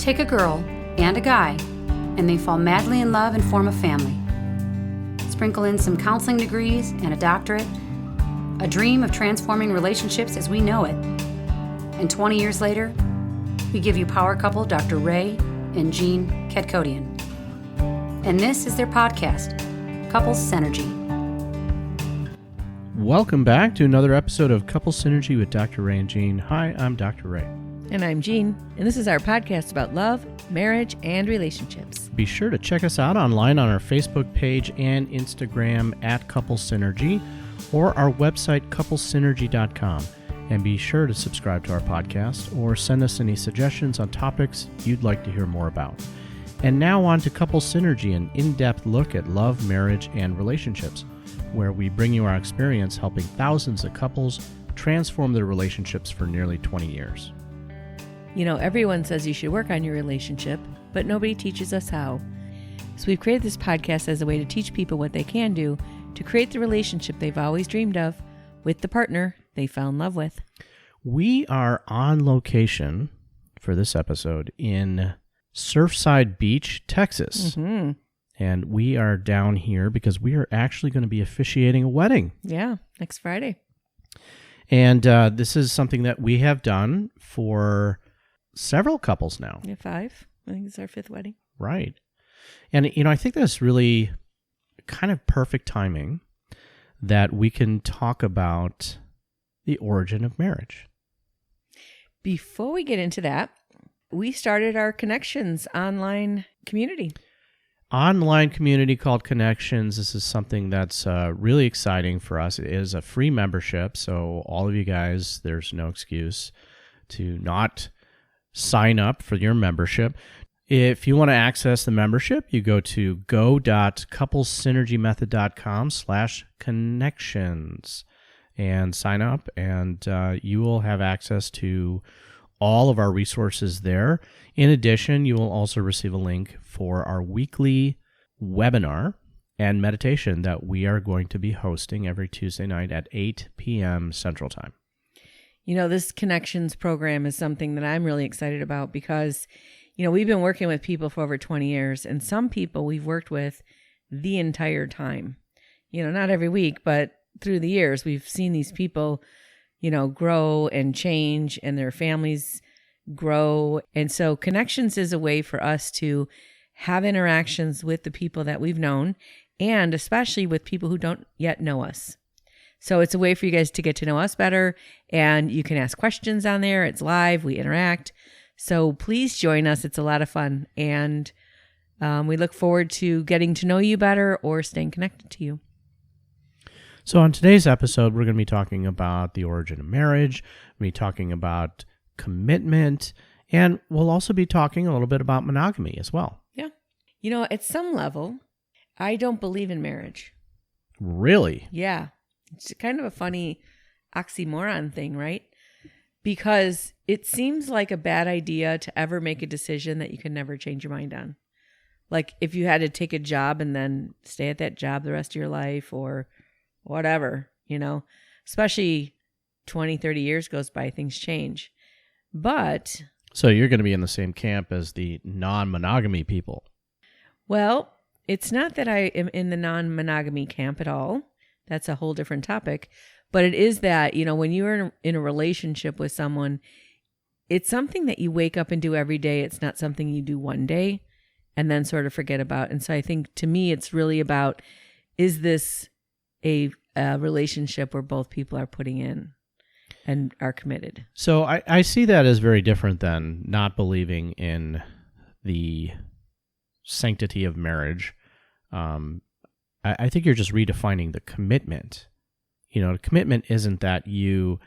Take a girl and a guy, and they fall madly in love and form a family. Sprinkle in some counseling degrees and a doctorate, a dream of transforming relationships as we know it. And 20 years later, we give you power couple Dr. Ray and Jean Kadkodian. And this is their podcast, Couples Synergy. Welcome back to another episode of Couples Synergy with Dr. Ray and Jean. Hi, I'm Dr. Ray. And I'm Jean, and this is our podcast about love, marriage, and relationships. Be sure to check us out online on our Facebook page and Instagram at Couples Synergy or our website, couplesynergy.com. And be sure to subscribe to our podcast or send us any suggestions on topics you'd like to hear more about. And now on to Couples Synergy, an in-depth look at love, marriage, and relationships, where we bring you our experience helping thousands of couples transform their relationships for nearly 20 years. You know, everyone says you should work on your relationship, but nobody teaches us how. So we've created this podcast as a way to teach people what they can do to create the relationship they've always dreamed of with the partner they fell in love with. We are on location for this episode in Surfside Beach, Texas. Mm-hmm. And we are down here because we are actually going to be officiating a wedding. Yeah, next Friday. And this is something that we have done for several couples now. Yeah, 5. I think it's our 5th wedding. Right. And, you know, I think that's really kind of perfect timing that we can talk about the origin of marriage. Before we get into that, we started our Connections online community. Online community called Connections. This is something that's really exciting for us. It is a free membership, so all of you guys, there's no excuse to not sign up for your membership. If you want to access the membership, you go to go.couplesynergymethod.com/connections and sign up, and you will have access to all of our resources there. In addition, you will also receive a link for our weekly webinar and meditation that we are going to be hosting every Tuesday night at 8 p.m. Central Time. You know, this Connections program is something that I'm really excited about because, you know, we've been working with people for over 20 years, and some people we've worked with the entire time. You know, not every week, but through the years, we've seen these people, you know, grow and change, and their families grow. And so Connections is a way for us to have interactions with the people that we've known, and especially with people who don't yet know us. So it's a way for you guys to get to know us better, and you can ask questions on there. It's live. We interact. So please join us. It's a lot of fun, and we look forward to getting to know you better or staying connected to you. So on today's episode, we're going to be talking about the origin of marriage. We'll be talking about commitment, and we'll also be talking a little bit about monogamy as well. Yeah. You know, at some level, I don't believe in marriage. Really? Yeah. It's kind of a funny oxymoron thing, right? Because it seems like a bad idea to ever make a decision that you can never change your mind on. Like if you had to take a job and then stay at that job the rest of your life or whatever, you know, especially 20, 30 years goes by, things change. But so you're going to be in the same camp as the non-monogamy people. Well, it's not that I am in the non-monogamy camp at all. That's a whole different topic. But it is that, you know, when you're in a relationship with someone, it's something that you wake up and do every day. It's not something you do one day and then sort of forget about. And so I think to me, it's really about, is this a relationship where both people are putting in and are committed? So I see that as very different than not believing in the sanctity of marriage. I think you're just redefining the commitment. You know, commitment isn't that you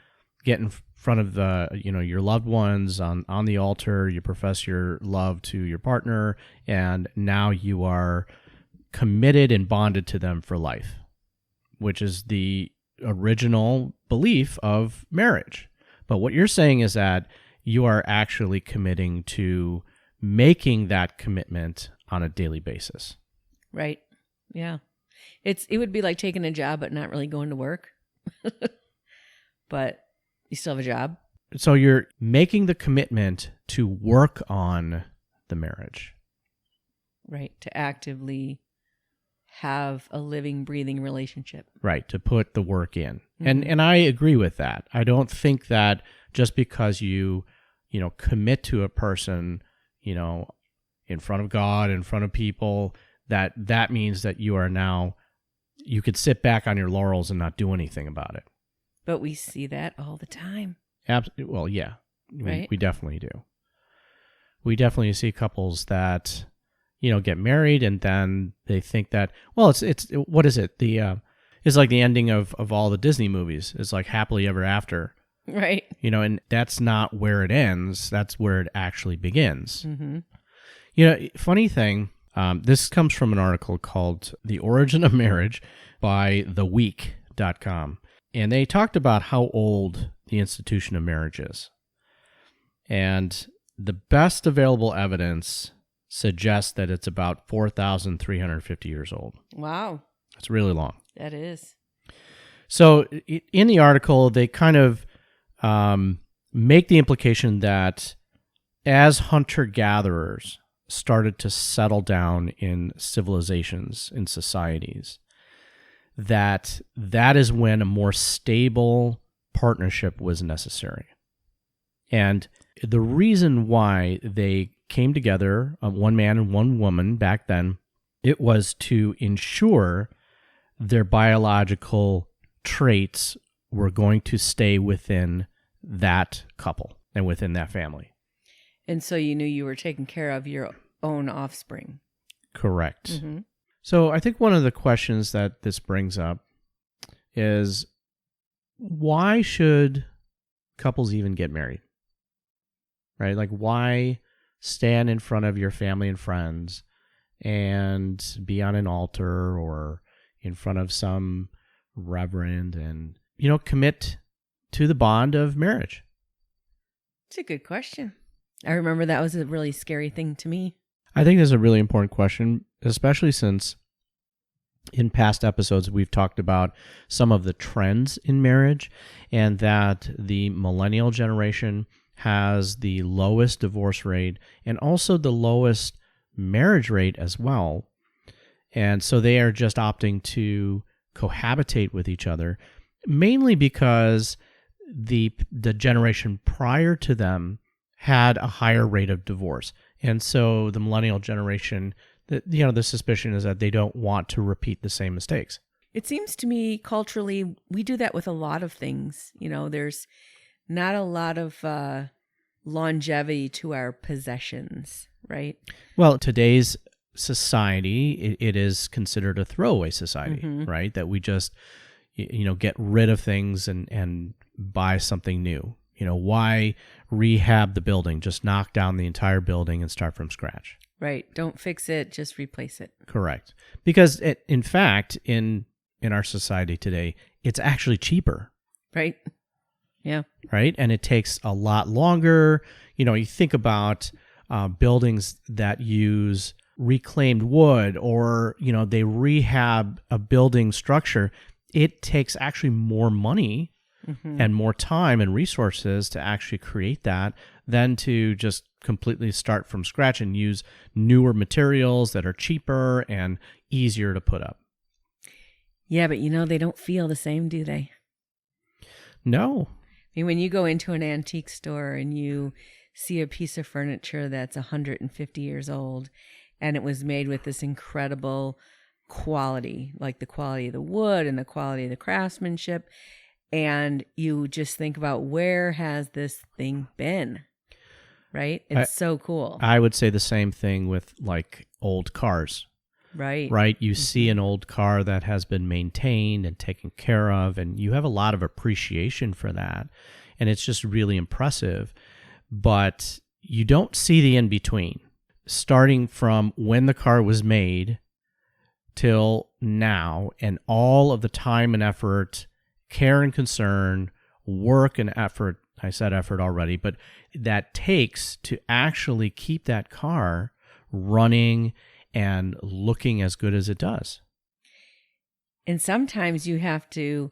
get in front of your loved ones on the altar, you profess your love to your partner, and now you are committed and bonded to them for life, which is the original belief of marriage. But what you're saying is that you are actually committing to making that commitment on a daily basis. Right. Yeah. It would be like taking a job but not really going to work. But you still have a job. So you're making the commitment to work on the marriage. Right. To actively have a living, breathing relationship. Right, to put the work in. And I agree with that. I don't think that just because you commit to a person, in front of God, in front of people, that means that you could sit back on your laurels and not do anything about it. But we see that all the time. Well, yeah, Right? we definitely do. We definitely see couples that, get married and then they think that, well, it's what is it? It's like the ending of all the Disney movies. It's like happily ever after. Right. And that's not where it ends. That's where it actually begins. Mm-hmm. Funny thing, this comes from an article called The Origin of Marriage by theweek.com. And they talked about how old the institution of marriage is. And the best available evidence suggests that it's about 4,350 years old. Wow. It's really long. That is. So in the article, they kind of make the implication that as hunter-gatherers started to settle down in civilizations, in societies, that is when a more stable partnership was necessary. And the reason why they came together, one man and one woman back then, it was to ensure their biological traits were going to stay within that couple and within that family. And so you knew you were taking care of your own offspring. Correct. Mm-hmm. So I think one of the questions that this brings up is, why should couples even get married? Right? Like, why stand in front of your family and friends and be on an altar or in front of some reverend and, commit to the bond of marriage? It's a good question. I remember that was a really scary thing to me. I think that's a really important question, especially since in past episodes we've talked about some of the trends in marriage and that the millennial generation has the lowest divorce rate and also the lowest marriage rate as well. And so they are just opting to cohabitate with each other, mainly because the generation prior to them had a higher rate of divorce. And so the millennial generation, the suspicion is that they don't want to repeat the same mistakes. It seems to me culturally, we do that with a lot of things. There's not a lot of longevity to our possessions, right? Well, today's society, it is considered a throwaway society, right? That we just, get rid of things and buy something new. Why rehab the building? Just knock down the entire building and start from scratch. Right. Don't fix it, just replace it. Correct. Because in fact, in our society today, it's actually cheaper. Right. Yeah. Right. And it takes a lot longer. You think about buildings that use reclaimed wood or, they rehab a building structure. It takes actually more money and more time and resources to actually create that than to just completely start from scratch and use newer materials that are cheaper and easier to put up. Yeah, but they don't feel the same, do they? No. I mean, when you go into an antique store and you see a piece of furniture that's 150 years old and it was made with this incredible quality, like the quality of the wood and the quality of the craftsmanship, and you just think about, where has this thing been? Right? It's so cool. I would say the same thing with like old cars. Right. Right? You see an old car that has been maintained and taken care of, and you have a lot of appreciation for that. And it's just really impressive. But you don't see the in-between. Starting from when the car was made till now, and all of the time and effort, care and concern, work and effort, I said effort already, but that takes to actually keep that car running and looking as good as it does. And sometimes you have to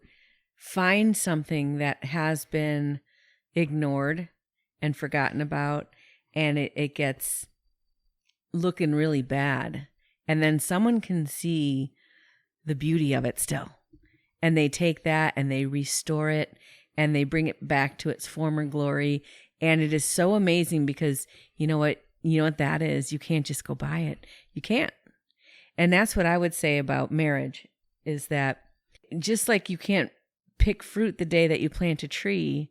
find something that has been ignored and forgotten about, and it gets looking really bad. And then someone can see the beauty of it still. And they take that and they restore it and they bring it back to its former glory. And it is so amazing because you know what that is? You can't just go buy it. You can't. And that's what I would say about marriage is that just like you can't pick fruit the day that you plant a tree,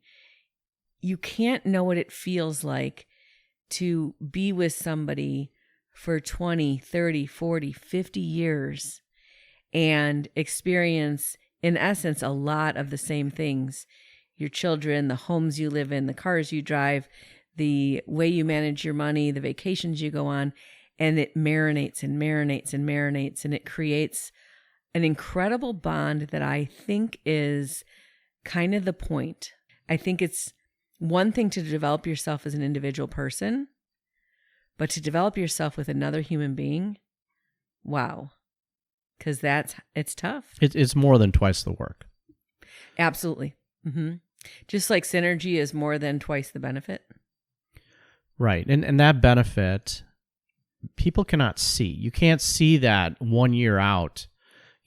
you can't know what it feels like to be with somebody for 20, 30, 40, 50 years and experience, in essence, a lot of the same things. Your children, the homes you live in, the cars you drive, the way you manage your money, the vacations you go on, and it marinates and marinates and marinates, and it creates an incredible bond that I think is kind of the point. I think it's one thing to develop yourself as an individual person, but to develop yourself with another human being, wow. Because it's tough. It's more than twice the work. Absolutely. Mm-hmm. Just like synergy is more than twice the benefit. Right. And that benefit, people cannot see. You can't see that 1 year out,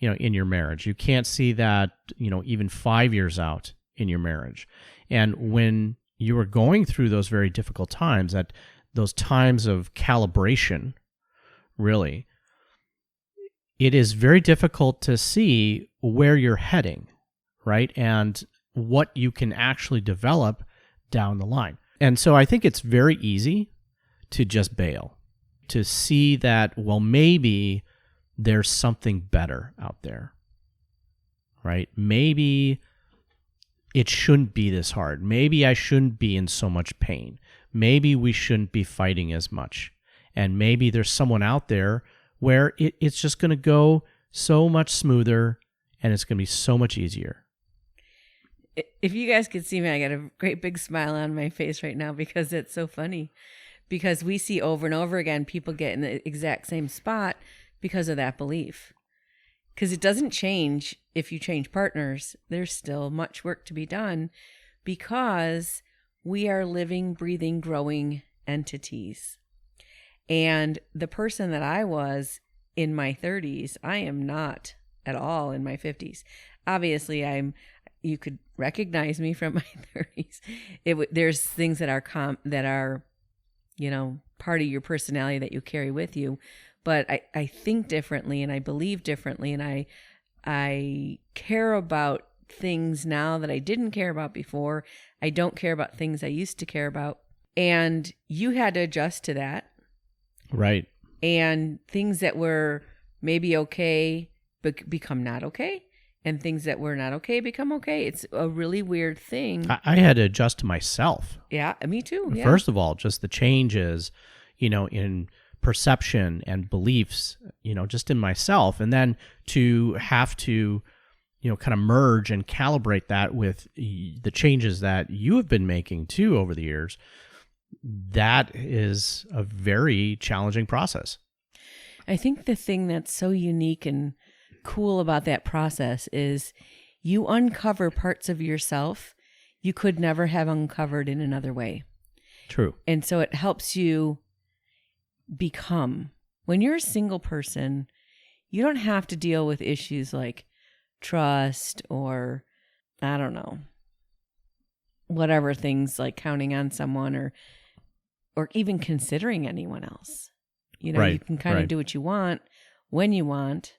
in your marriage. You can't see that, even 5 years out in your marriage. And when you are going through those very difficult times, those times of calibration, really, it is very difficult to see where you're heading, right? And what you can actually develop down the line. And so I think it's very easy to just bail, to see that, well, maybe there's something better out there, right? Maybe it shouldn't be this hard. Maybe I shouldn't be in so much pain. Maybe we shouldn't be fighting as much. And maybe there's someone out there where it's just going to go so much smoother and it's going to be so much easier. If you guys could see me, I got a great big smile on my face right now because it's so funny. Because we see over and over again people get in the exact same spot because of that belief. Because it doesn't change if you change partners. There's still much work to be done because we are living, breathing, growing entities. And the person that I was in my 30s, I am not at all in my 50s. Obviously, you could recognize me from my 30s. There's things that are part of your personality that you carry with you. But I think differently and I believe differently and I care about things now that I didn't care about before. I don't care about things I used to care about. And you had to adjust to that. Right. And things that were maybe okay become not okay. And things that were not okay become okay. It's a really weird thing. I had to adjust to myself. Yeah, me too. Yeah. First of all, just the changes, in perception and beliefs, just in myself. And then to have to, kind of merge and calibrate that with the changes that you have been making too over the years. That is a very challenging process. I think the thing that's so unique and cool about that process is you uncover parts of yourself you could never have uncovered in another way. True. And so it helps you become. When you're a single person, you don't have to deal with issues like trust or, I don't know, whatever things like counting on someone or even considering anyone else. Right, you can kind of do what you want when you want.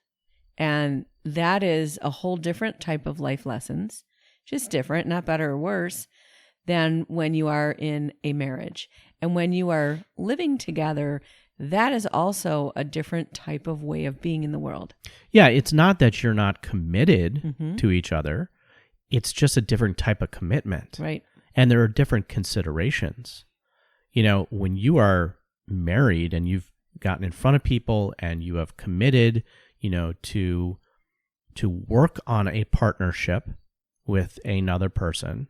And that is a whole different type of life lessons, just different, not better or worse than when you are in a marriage. And when you are living together, that is also a different type of way of being in the world. Yeah, it's not that you're not committed to each other. It's just a different type of commitment. Right. And there are different considerations. When you are married and you've gotten in front of people and you have committed, to work on a partnership with another person,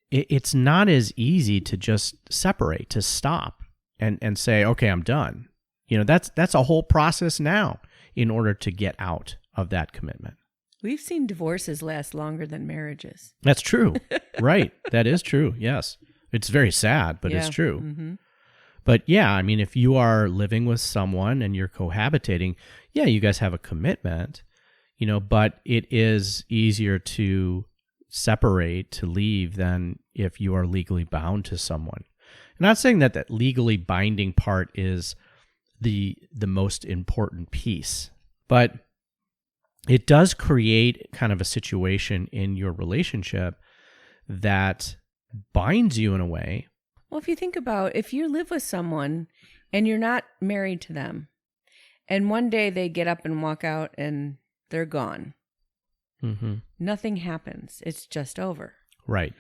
it's not as easy to just separate, to stop and say, okay, I'm done. That's a whole process now in order to get out of that commitment. We've seen divorces last longer than marriages. That's true. Right. That is true. Yes. It's very sad, but it's true. Mm-hmm. But yeah, I mean, if you are living with someone and you're cohabitating, yeah, you guys have a commitment, but it is easier to separate, to leave, than if you are legally bound to someone. I'm not saying that that legally binding part is the most important piece, but it does create kind of a situation in your relationship that binds you in a way. Well, if you think about, if you live with someone and you're not married to them, and one day they get up and walk out and they're gone, nothing happens. It's just over. Right.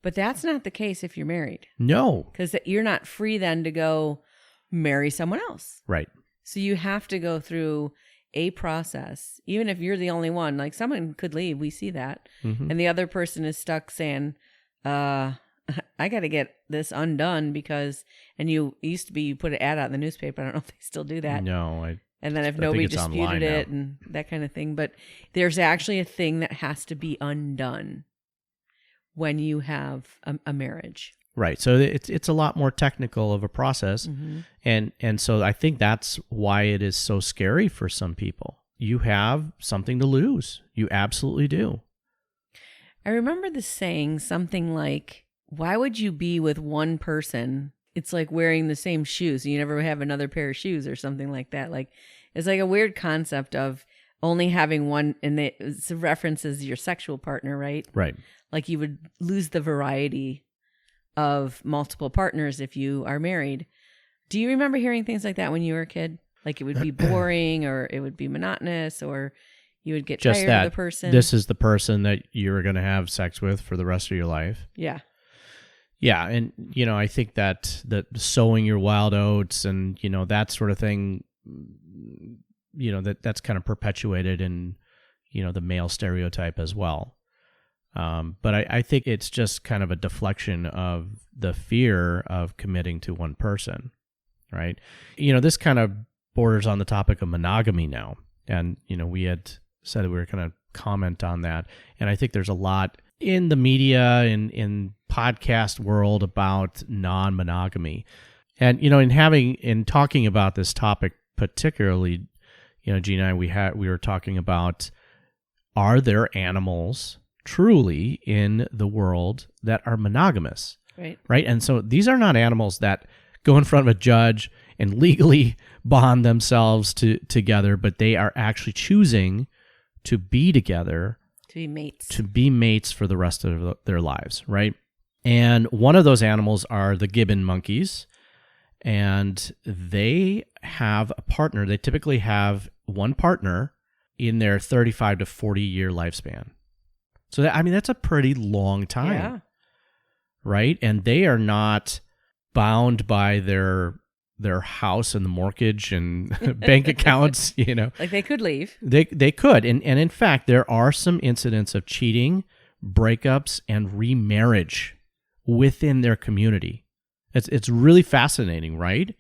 But that's not the case if you're married. No. Because you're not free then to go marry someone else. Right. So you have to go through a process, even if you're the only one. Like, someone could leave, we see that, and the other person is stuck saying, I got to get this undone because, and you used to be, you put an ad out in the newspaper. I don't know if they still do that. No. And then if I nobody think it's disputed online it now. and that kind of thing. But there's actually a thing that has to be undone when you have a marriage. Right. So it's a lot more technical of a process. And so I think that's why it is so scary for some people. You have something to lose. You absolutely do. I remember the saying something like, why would you be with one person? It's like wearing the same shoes. You never have another pair of shoes or something like that. Like, it's like a weird concept of only having one, and it references your sexual partner, right? Right. Like, you would lose the variety of multiple partners if you are married. Do you remember hearing things like that when you were a kid? Like, it would be boring, or it would be monotonous, or you would get Just tired that of the person. this is the person that you're going to have sex with for the rest of your life. Yeah. Yeah, and I think that sowing your wild oats and that sort of thing, that's kind of perpetuated in the male stereotype as well. But I think it's just kind of a deflection of the fear of committing to one person, right? This kind of borders on the topic of monogamy now, and we had said that we were going to comment on that, and I think there's a lot in the media, in podcast world, about non-monogamy. And in talking about this topic particularly, Gina and I, we were talking about, are there animals truly in the world that are monogamous? Right? And so these are not animals that go in front of a judge and legally bond themselves together, but they are actually choosing to be together, to be mates for the rest of their lives, right? And one of those animals are the gibbon monkeys, and they have a partner. They typically have one partner in their 35 to 40 year lifespan. So that's a pretty long time, right? And they are not bound by their house and the mortgage and bank accounts, Like, they could leave. They could. And in fact, there are some incidents of cheating, breakups, and remarriage within their community. It's really fascinating, right?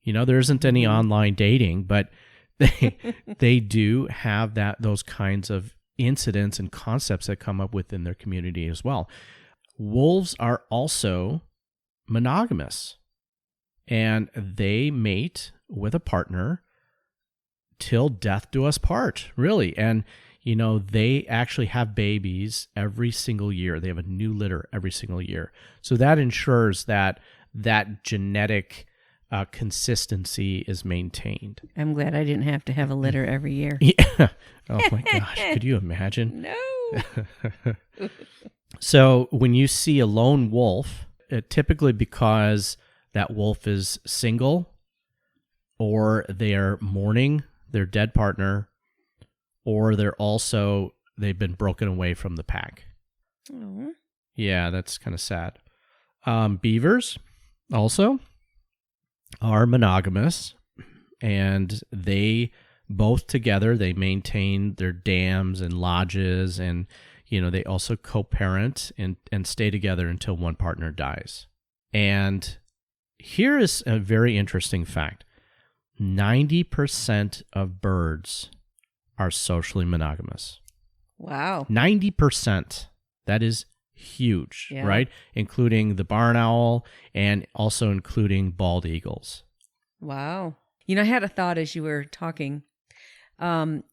There isn't any online dating, but they do have those kinds of incidents and concepts that come up within their community as well. Wolves are also monogamous, and they mate with a partner till death do us part, really. And they actually have babies every single year. They have a new litter every single year. So that ensures that genetic consistency is maintained. I'm glad I didn't have to have a litter every year. Yeah. Oh my gosh. Could you imagine? No. So when you see a lone wolf, typically because that wolf is single, or they are mourning their dead partner, or they've been broken away from the pack. Oh. Yeah, that's kind of sad. Beavers also are monogamous, and they both together, they maintain their dams and lodges, and they also co-parent and stay together until one partner dies. And here is a very interesting fact. 90% of birds are socially monogamous. Wow. 90%. That is huge, Yeah. right? Including the barn owl and also including bald eagles. Wow. I had a thought as you were talking.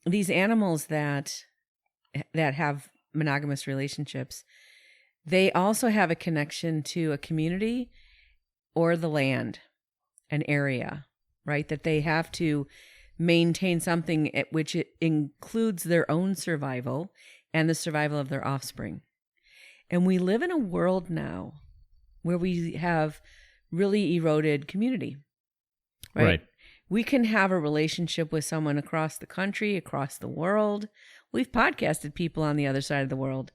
These animals that have monogamous relationships, they also have a connection to a community or the land, an area, right? That they have to maintain something which it includes their own survival and the survival of their offspring. And we live in a world now where we have really eroded community, right? We can have a relationship with someone across the country, across the world. We've podcasted people on the other side of the world.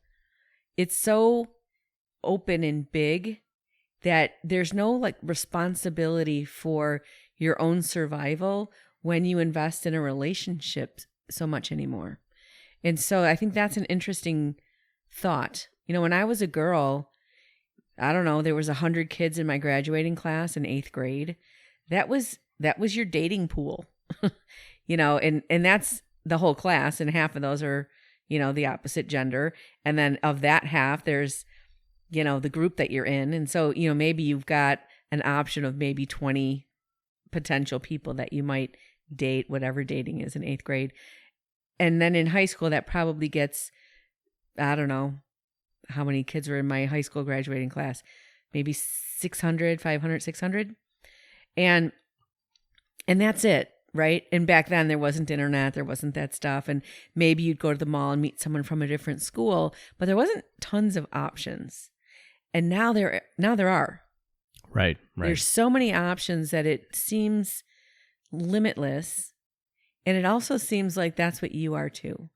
It's so open and big that there's no like responsibility for your own survival when you invest in a relationship so much anymore. And so I think that's an interesting thought. When I was a girl, I don't know, there was 100 kids in my graduating class in 8th grade. That was your dating pool, and that's the whole class. And half of those are, the opposite gender. And then of that half, there's, the group that you're in. And so, maybe you've got an option of maybe 20 potential people that you might date, whatever dating is in 8th grade. And then in high school, that probably gets, I don't know how many kids were in my high school graduating class, maybe 600, 500, 600. And that's it, right? And back then there wasn't internet, there wasn't that stuff. And maybe you'd go to the mall and meet someone from a different school, but there wasn't tons of options. And now there are. Right. There's so many options that it seems limitless. And it also seems like that's what you are too.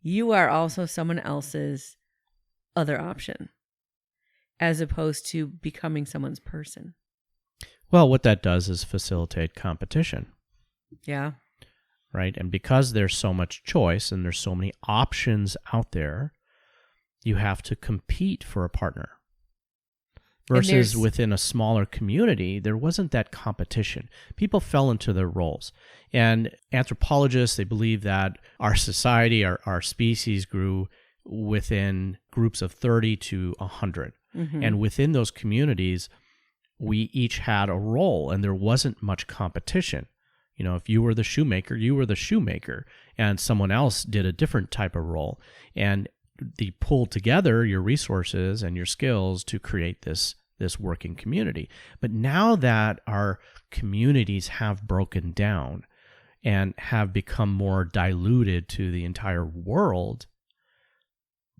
You are also someone else's other option, as opposed to becoming someone's person. Well, what that does is facilitate competition. Yeah. Right? And because there's so much choice and there's so many options out there, you have to compete for a partner. Versus within a smaller community, there wasn't that competition. People fell into their roles. And anthropologists, they believe that our society, our species grew within groups of 30 to 100. Mm-hmm. And within those communities, we each had a role and there wasn't much competition. If you were the shoemaker, you were the shoemaker, and someone else did a different type of role. And they pulled together your resources and your skills to create this working community. But now that our communities have broken down and have become more diluted to the entire world,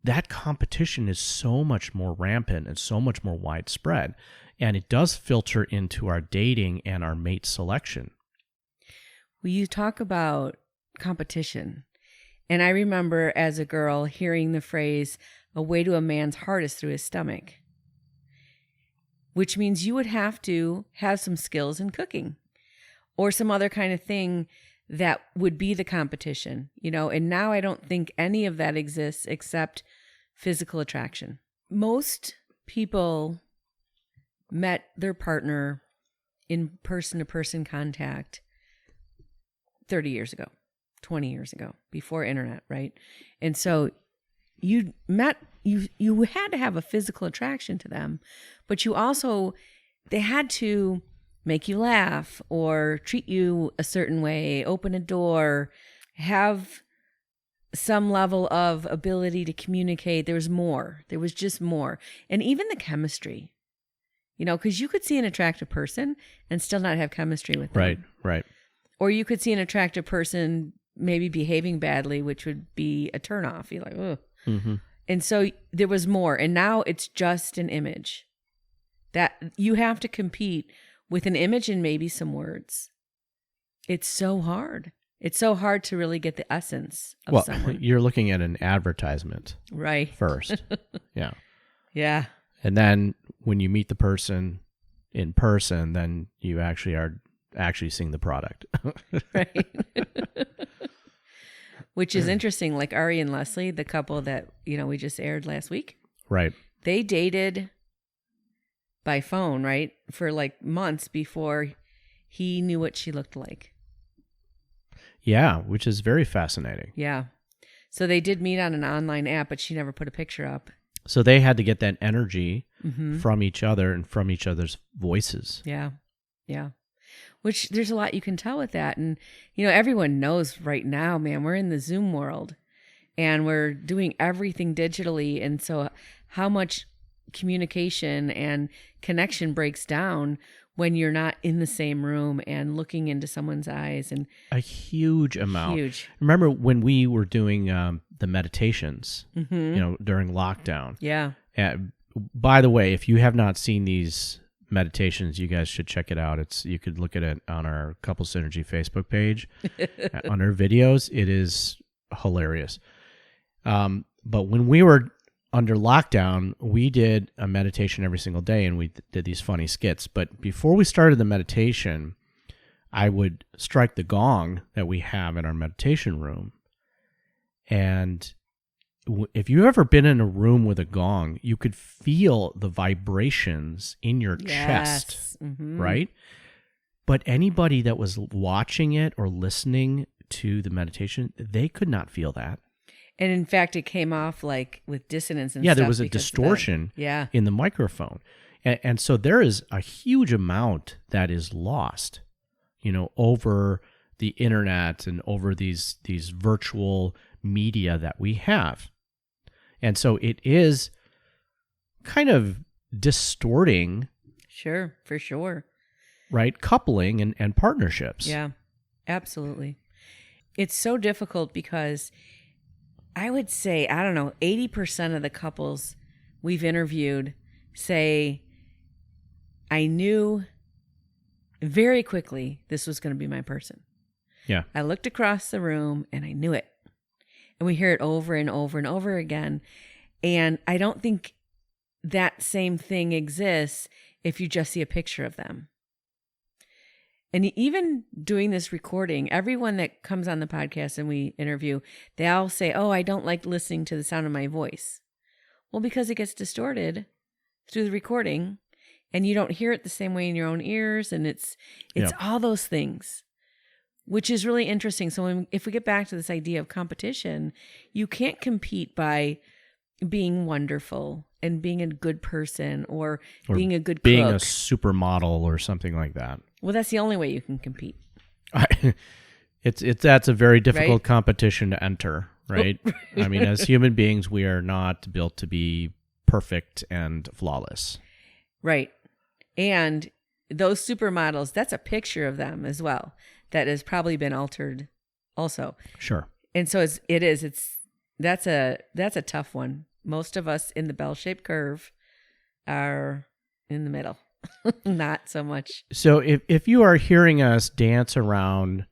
that competition is so much more rampant and so much more widespread. And it does filter into our dating and our mate selection. Well, you talk about competition. And I remember as a girl hearing the phrase, "a way to a man's heart is through his stomach," which means you would have to have some skills in cooking or some other kind of thing that would be the competition, and now I don't think any of that exists except physical attraction. Most people met their partner in person-to-person contact 30 years ago, 20 years ago, before internet, right? And so you had to have a physical attraction to them, but they had to make you laugh or treat you a certain way, open a door, have some level of ability to communicate. There was just more. And even the chemistry, because you could see an attractive person and still not have chemistry with them. Right. Or you could see an attractive person maybe behaving badly, which would be a turnoff. You're like, ugh. Mm-hmm. And so there was more. And now it's just an image that you have to compete with, an image and maybe some words. It's so hard. It's so hard to really get the essence of someone. You're looking at an advertisement. Right. First. Yeah. Yeah. And then when you meet the person in person, then you are actually seeing the product. Right. Which is interesting. Like Ari and Leslie, the couple that, we just aired last week. Right. They dated by phone, right? For like months before he knew what she looked like. Yeah, which is very fascinating. Yeah. So they did meet on an online app, but she never put a picture up. So they had to get that energy Mm-hmm. from each other and from each other's voices. Yeah. Yeah. Which there's a lot you can tell with that. And, everyone knows right now, man, we're in the Zoom world and we're doing everything digitally. And so how much communication and connection breaks down when you're not in the same room and looking into someone's eyes. And A huge amount. huge. Remember when we were doing the meditations, Mm-hmm. during lockdown? Yeah. By the way, if you have not seen these meditations, you guys should check it out. You could look at it on our Couple Synergy Facebook page on our videos. It is hilarious. But when we were under lockdown, we did a meditation every single day, and we did these funny skits. But before we started the meditation, I would strike the gong that we have in our meditation room. And if you've ever been in a room with a gong, you could feel the vibrations in your chest, Mm-hmm. right? But anybody that was watching it or listening to the meditation, they could not feel that. And in fact, it came off like with dissonance and Yeah, stuff. there was a because of that. distortion Yeah. in the microphone. And so there is a huge amount that is lost, over the internet and over these virtual media that we have. And so it is kind of distorting, Sure, for sure. right, coupling and partnerships. Yeah, absolutely. It's so difficult because I would say, 80% of the couples we've interviewed say, I knew very quickly this was going to be my person. Yeah. I looked across the room and I knew it. And we hear it over and over and over again. And I don't think that same thing exists if you just see a picture of them. And even doing this recording, everyone that comes on the podcast and we interview, they all say, oh, I don't like listening to the sound of my voice. Well, because it gets distorted through the recording and you don't hear it the same way in your own ears. And it's all those things, which is really interesting. So if we get back to this idea of competition, you can't compete by being wonderful and being a good person or being a good being a cook. supermodel or something like that. Well, that's the only way you can compete. That's a very difficult Right? competition to enter, right? I mean, as human beings, we are not built to be perfect and flawless. Right. And those supermodels, that's a picture of them as well that has probably been altered also. Sure. And so that's a tough one. Most of us in the bell-shaped curve are in the middle. Not so much. So if you are hearing us dance around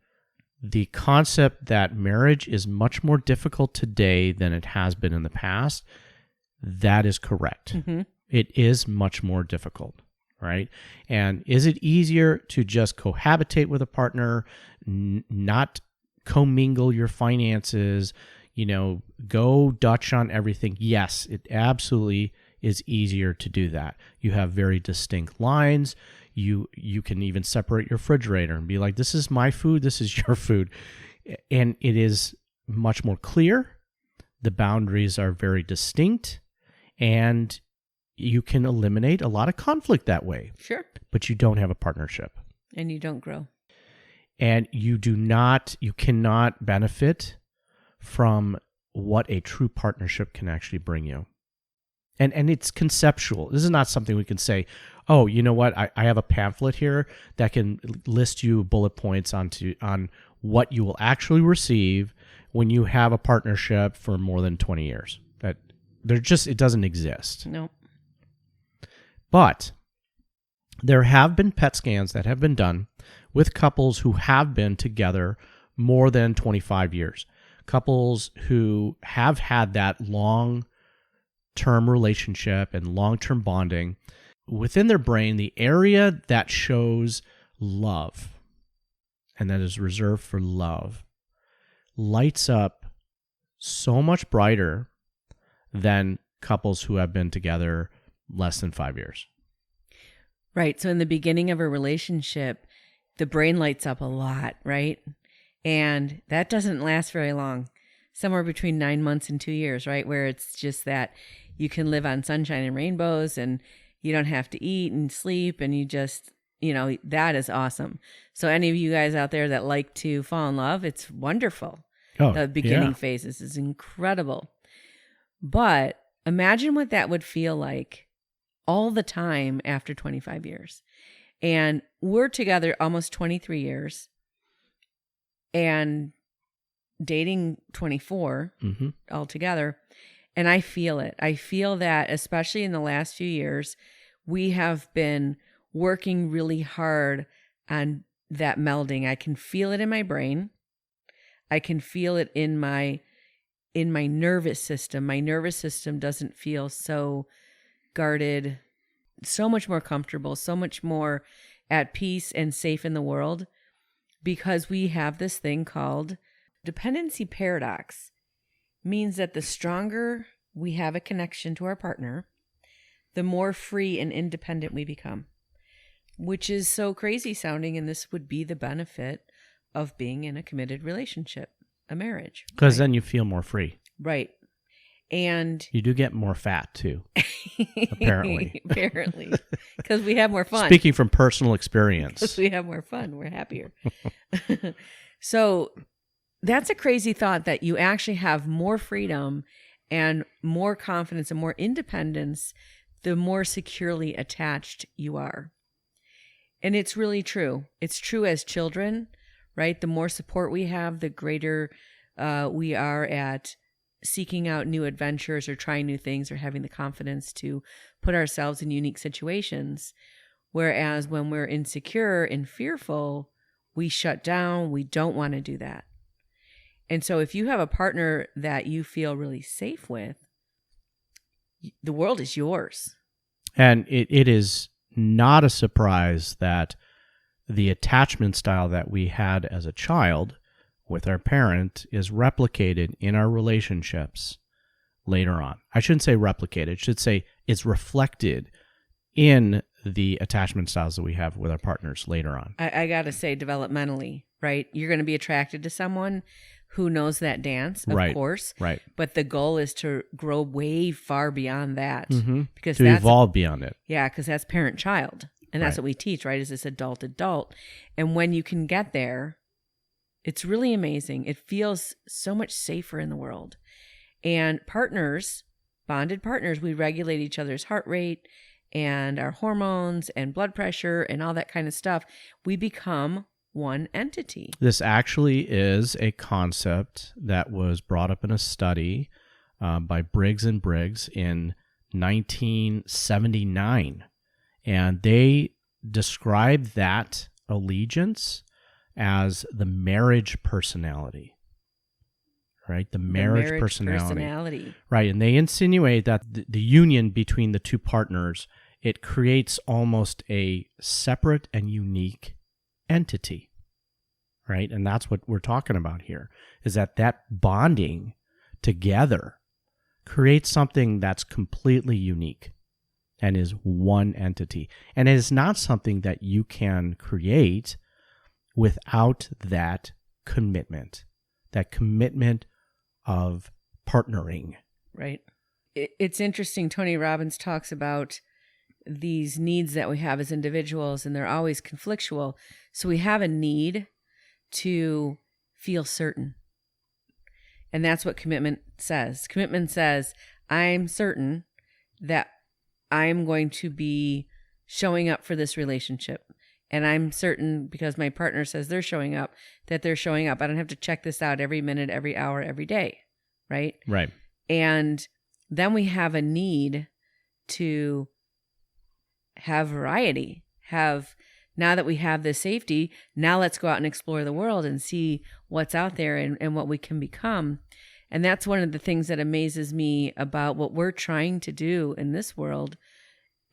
the concept that marriage is much more difficult today than it has been in the past, that is correct. Mm-hmm. It is much more difficult, right? And is it easier to just cohabitate with a partner, not commingle your finances, go Dutch on everything? Yes, it absolutely is easier to do that. You have very distinct lines. You can even separate your refrigerator and be like, this is my food, this is your food. And it is much more clear. The boundaries are very distinct, and you can eliminate a lot of conflict that way. Sure. But you don't have a partnership. And you don't grow. And you cannot benefit from what a true partnership can actually bring you. And it's conceptual. This is not something we can say, oh, you know what? I have a pamphlet here that can list you bullet points on what you will actually receive when you have a partnership for more than 20 years. It doesn't exist. No. But there have been PET scans that have been done with couples who have been together more than 25 years. Couples who have had that long-term relationship and long-term bonding. Within their brain, the area that shows love, and that is reserved for love, lights up so much brighter than couples who have been together less than 5 years. Right. So in the beginning of a relationship, the brain lights up a lot, right? And that doesn't last very long. Somewhere between 9 months and 2 years, right? Where it's just that you can live on sunshine and rainbows, and you don't have to eat and sleep, and you just, that is awesome. So any of you guys out there that like to fall in love, it's wonderful. Oh, The beginning yeah. phases is incredible. But imagine what that would feel like all the time after 25 years. And we're together almost 23 years and dating 24 altogether. And I feel it. I feel that, especially in the last few years, we have been working really hard on that melding. I can feel it in my brain. I can feel it in my nervous system. My nervous system doesn't feel so guarded, so much more comfortable, so much more at peace and safe in the world, because we have this thing called dependency paradox. Means that the stronger we have a connection to our partner, the more free and independent we become, which is so crazy sounding. And this would be the benefit of being in a committed relationship, a marriage. Because then you feel more free. Right. And you do get more fat too, apparently. Apparently. Because we have more fun. Speaking from personal experience. Because we have more fun. We're happier. So that's a crazy thought, that you actually have more freedom and more confidence and more independence the more securely attached you are. And it's really true. It's true as children, right? The more support we have, the greater we are at seeking out new adventures or trying new things or having the confidence to put ourselves in unique situations. Whereas when we're insecure and fearful, we shut down. We don't want to do that. And so if you have a partner that you feel really safe with, the world is yours. And it is not a surprise that the attachment style that we had as a child with our parent is replicated in our relationships later on. I shouldn't say replicated. I should say it's reflected in the attachment styles that we have with our partners later on. I got to say, developmentally, right? You're going to be attracted to someone who knows that dance, of course. Right. But the goal is to grow way far beyond that. Mm-hmm. Because to evolve beyond it. Yeah, because that's parent-child. And that's what we teach, right? Is this adult-adult. And when you can get there, it's really amazing. It feels so much safer in the world. And partners, bonded partners, we regulate each other's heart rate and our hormones and blood pressure and all that kind of stuff. We become one entity. This actually is a concept that was brought up in a study by Briggs and Briggs in 1979. And they described that allegiance as the marriage personality. Right? The marriage personality. Right. And they insinuate that the union between the two partners, it creates almost a separate and unique entity. Right? And that's what we're talking about here, is that bonding together creates something that's completely unique and is one entity. And it is not something that you can create without that commitment of partnering. Right. It's interesting. Tony Robbins talks about these needs that we have as individuals, and they're always conflictual. So we have a need to feel certain. And that's what commitment says. Commitment says, I'm certain that I'm going to be showing up for this relationship. And I'm certain, because my partner says they're showing up, that they're showing up. I don't have to check this out every minute, every hour, every day. Right? Right. And then we have a need to have variety. Now that we have this safety, now let's go out and explore the world and see what's out there and what we can become. And that's one of the things that amazes me about what we're trying to do in this world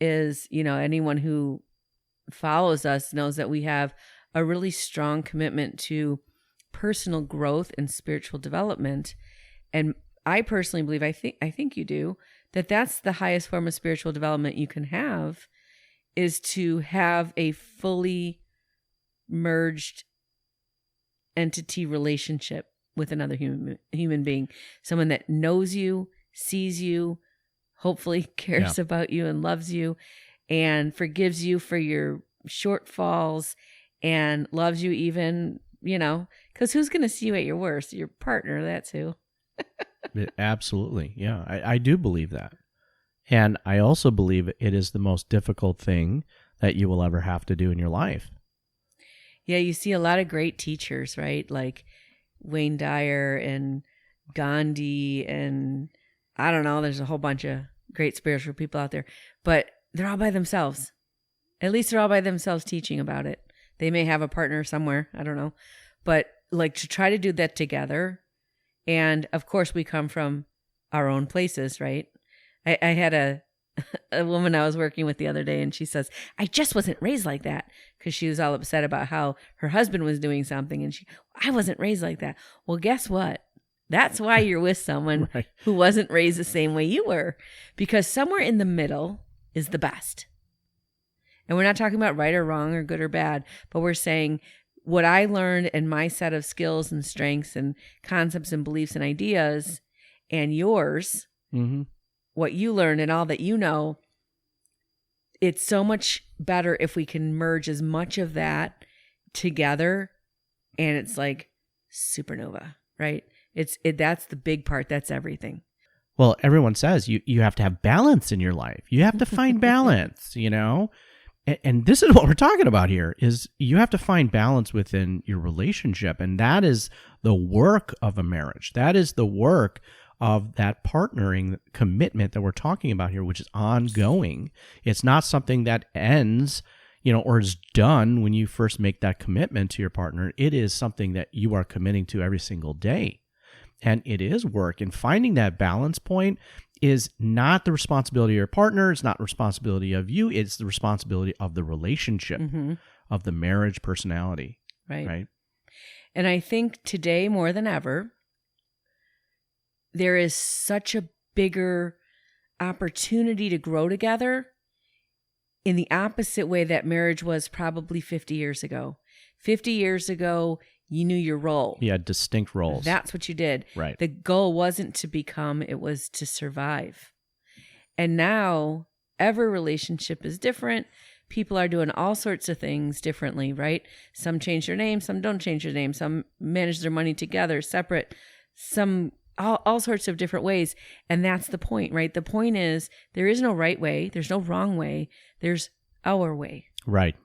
is, anyone who follows us knows that we have a really strong commitment to personal growth and spiritual development. And I personally believe, I think you do, that's the highest form of spiritual development you can have, is to have a fully merged entity relationship with another human being, someone that knows you, sees you, hopefully cares about you and loves you and forgives you for your shortfalls and loves you even, because who's going to see you at your worst? Your partner, that's who. Absolutely. Yeah, I do believe that. And I also believe it is the most difficult thing that you will ever have to do in your life. Yeah, you see a lot of great teachers, right? Like Wayne Dyer and Gandhi and I don't know, there's a whole bunch of great spiritual people out there, but they're all by themselves. At least they're all by themselves teaching about it. They may have a partner somewhere, I don't know. But like to try to do that together, and of course we come from our own places, right? I had a woman I was working with the other day, and she says, I just wasn't raised like that, because she was all upset about how her husband was doing something, and I wasn't raised like that. Well, guess what? That's why you're with someone Right. who wasn't raised the same way you were, because somewhere in the middle is the best. And we're not talking about right or wrong or good or bad, but we're saying what I learned and my set of skills and strengths and concepts and beliefs and ideas and yours, what you learned and all that you know, it's so much better if we can merge as much of that together, and it's like supernova, right? That's the big part. That's everything. Well, everyone says you have to have balance in your life. You have to find balance, And this is what we're talking about here, is you have to find balance within your relationship. And that is the work of a marriage. That is the work of that partnering commitment that we're talking about here, which is ongoing. It's not something that ends, or is done when you first make that commitment to your partner. It is something that you are committing to every single day. And it is work. And finding that balance point is not the responsibility of your partner. It's not the responsibility of you. It's the responsibility of the relationship, of the marriage personality. Right. And I think today more than ever, there is such a bigger opportunity to grow together in the opposite way that marriage was probably 50 years ago. 50 years ago, you knew your role. You had distinct roles. That's what you did. Right. The goal wasn't to become, it was to survive. And now every relationship is different. People are doing all sorts of things differently, right? Some change their name, some don't change their name, some manage their money together, separate, some all sorts of different ways. And that's the point, right? The point is there is no right way. There's no wrong way. There's our way. Right.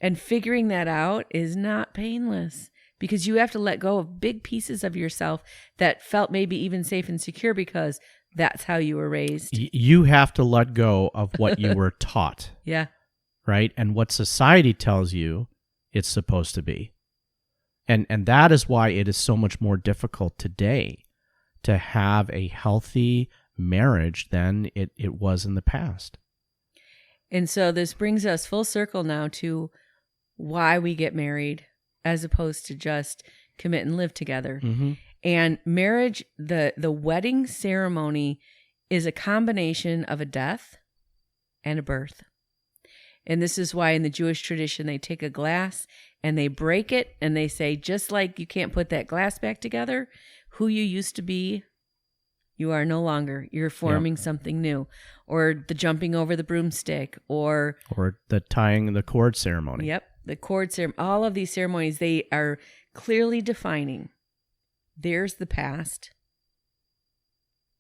And figuring that out is not painless, because you have to let go of big pieces of yourself that felt maybe even safe and secure because that's how you were raised. You have to let go of what you were taught. Yeah. Right? And what society tells you it's supposed to be. And that is why it is so much more difficult today to have a healthy marriage than it was in the past. And so this brings us full circle now to why we get married as opposed to just commit and live together. And marriage, the wedding ceremony is a combination of a death and a birth. And this is why in the Jewish tradition, they take a glass and they break it and they say, just like you can't put that glass back together, who you used to be, you are no longer. You're forming something new. Or the jumping over the broomstick, or the tying the cord ceremony. Yep, the cord ceremony. All of these ceremonies, they are clearly defining. There's the past,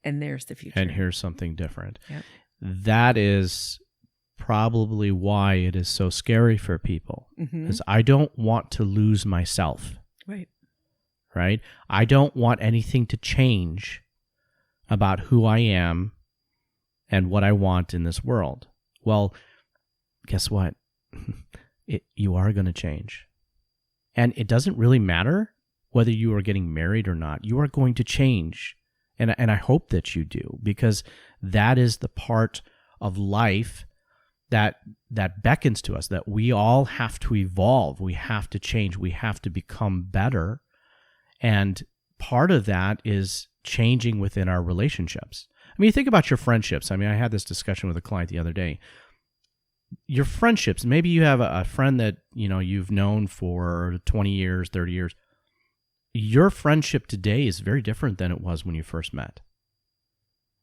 and there's the future. And here's something different. Yep. That is probably why it is so scary for people. Because I don't want to lose myself. Right? I don't want anything to change about who I am and what I want in this world. Well, guess what? You are going to change. And it doesn't really matter whether you are getting married or not. You are going to change. And I hope that you do, because that is the part of life that beckons to us, that we all have to evolve. We have to change. We have to become better. And part of that is changing within our relationships. I mean, you think about your friendships. I mean, I had this discussion with a client the other day. Your friendships, maybe you have a friend that, you've known for 20 years, 30 years. Your friendship today is very different than it was when you first met.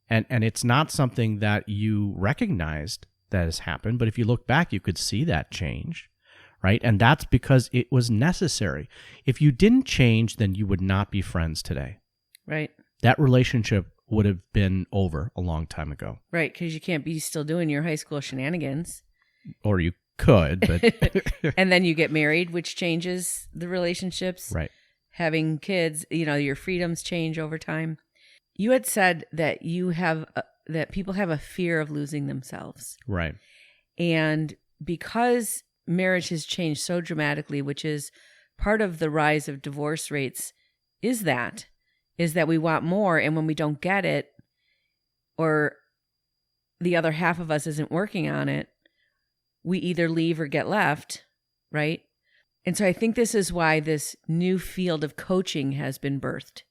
And it's not something that you recognized that has happened, but if you look back, you could see that change, right? And that's because it was necessary. If you didn't change, then you would not be friends today. Right. That relationship would have been over a long time ago. Right, because you can't be still doing your high school shenanigans. Or you could, but... And then you get married, which changes the relationships. Right. Having kids, your freedoms change over time. You had said that that people have a fear of losing themselves. Right. And because marriage has changed so dramatically, which is part of the rise of divorce rates, is that we want more, and when we don't get it, or the other half of us isn't working on it, we either leave or get left, right? And so I think this is why this new field of coaching has been birthed,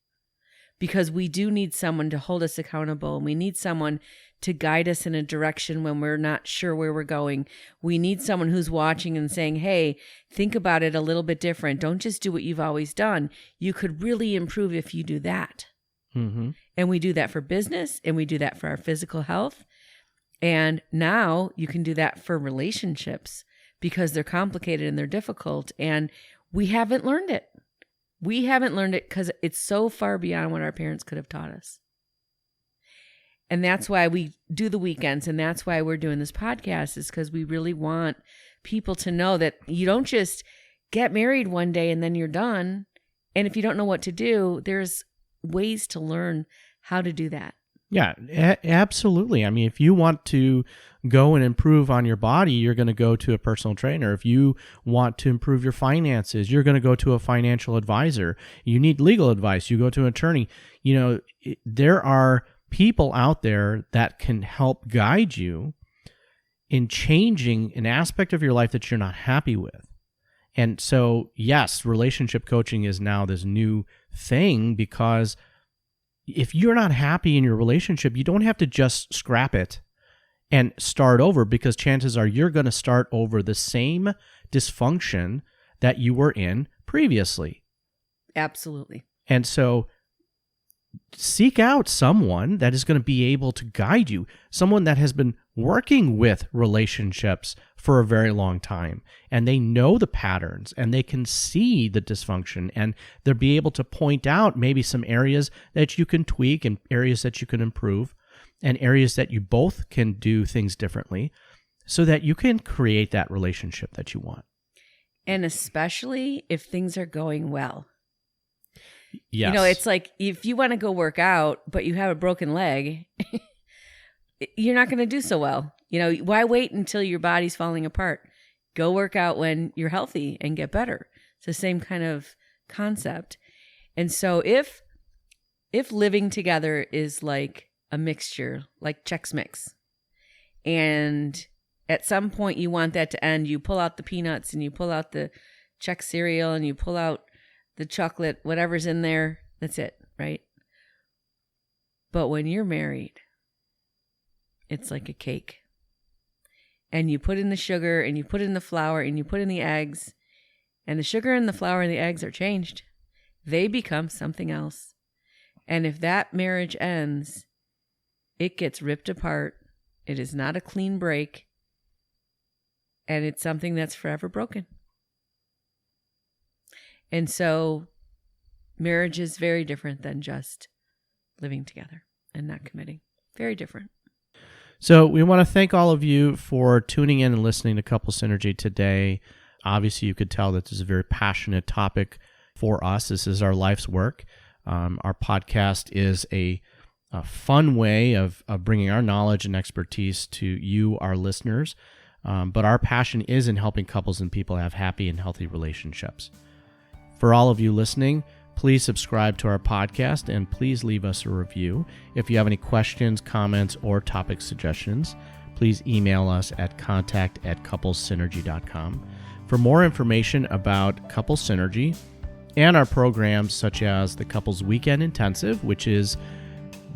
because we do need someone to hold us accountable, and we need someone to guide us in a direction when we're not sure where we're going. We need someone who's watching and saying, hey, think about it a little bit different. Don't just do what you've always done. You could really improve if you do that. Mm-hmm. And we do that for business, and we do that for our physical health. And now you can do that for relationships because they're complicated and they're difficult. And we haven't learned it. We haven't learned it because it's so far beyond what our parents could have taught us. And that's why we do the weekends, and that's why we're doing this podcast, is because we really want people to know that you don't just get married one day and then you're done. And if you don't know what to do, there's ways to learn how to do that. Yeah, absolutely. I mean, if you want to go and improve on your body, you're going to go to a personal trainer. If you want to improve your finances, you're going to go to a financial advisor. You need legal advice, you go to an attorney. There are people out there that can help guide you in changing an aspect of your life that you're not happy with. And so, yes, relationship coaching is now this new thing, because if you're not happy in your relationship, you don't have to just scrap it and start over, because chances are you're going to start over the same dysfunction that you were in previously. Absolutely. And so seek out someone that is going to be able to guide you, someone that has been working with relationships for a very long time, and they know the patterns and they can see the dysfunction, and they'll be able to point out maybe some areas that you can tweak and areas that you can improve and areas that you both can do things differently so that you can create that relationship that you want. And especially if things are going well. Yes. It's like if you want to go work out, but you have a broken leg, you're not going to do so well. Why wait until your body's falling apart? Go work out when you're healthy and get better. It's the same kind of concept. And so if living together is like a mixture, like Chex Mix, and at some point you want that to end, you pull out the peanuts and you pull out the Chex cereal and you pull out the chocolate, whatever's in there, that's it, right? But when you're married, it's like a cake. And you put in the sugar, and you put in the flour, and you put in the eggs, and the sugar and the flour and the eggs are changed. They become something else. And if that marriage ends, it gets ripped apart. It is not a clean break. And it's something that's forever broken. And so marriage is very different than just living together and not committing. Very different. So we want to thank all of you for tuning in and listening to Couple Synergy today. Obviously, you could tell that this is a very passionate topic for us. This is our life's work. Our podcast is a fun way of bringing our knowledge and expertise to you, our listeners. But our passion is in helping couples and people have happy and healthy relationships. For all of you listening, please subscribe to our podcast and please leave us a review. If you have any questions, comments, or topic suggestions, please email us at contact@couplesynergy.com. For more information about Couple Synergy and our programs such as the Couples Weekend Intensive, which is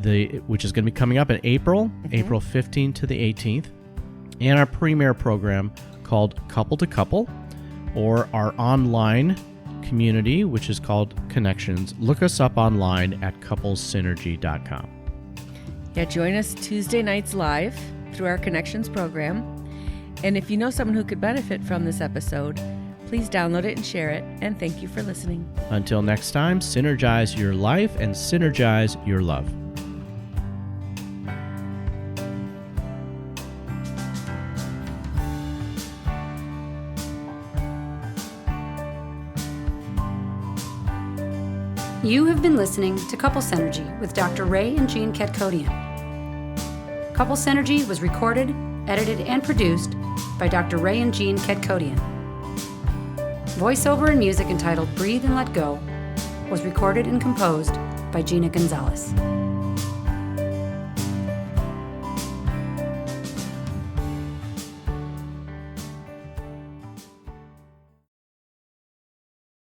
going to be coming up in April 15th to the 18th, and our premier program called Couple to Couple, or our online community, which is called Connections. Look us up online at couplesynergy.com. Yeah, join us Tuesday nights live through our Connections program. And if you know someone who could benefit from this episode, please download it and share it. And thank you for listening. Until next time, synergize your life and synergize your love. You have been listening to Couple Synergy with Dr. Ray and Jean Ketkodian. Couple Synergy was recorded, edited, and produced by Dr. Ray and Jean Ketkodian. Voiceover and music entitled Breathe and Let Go was recorded and composed by Gina Gonzalez.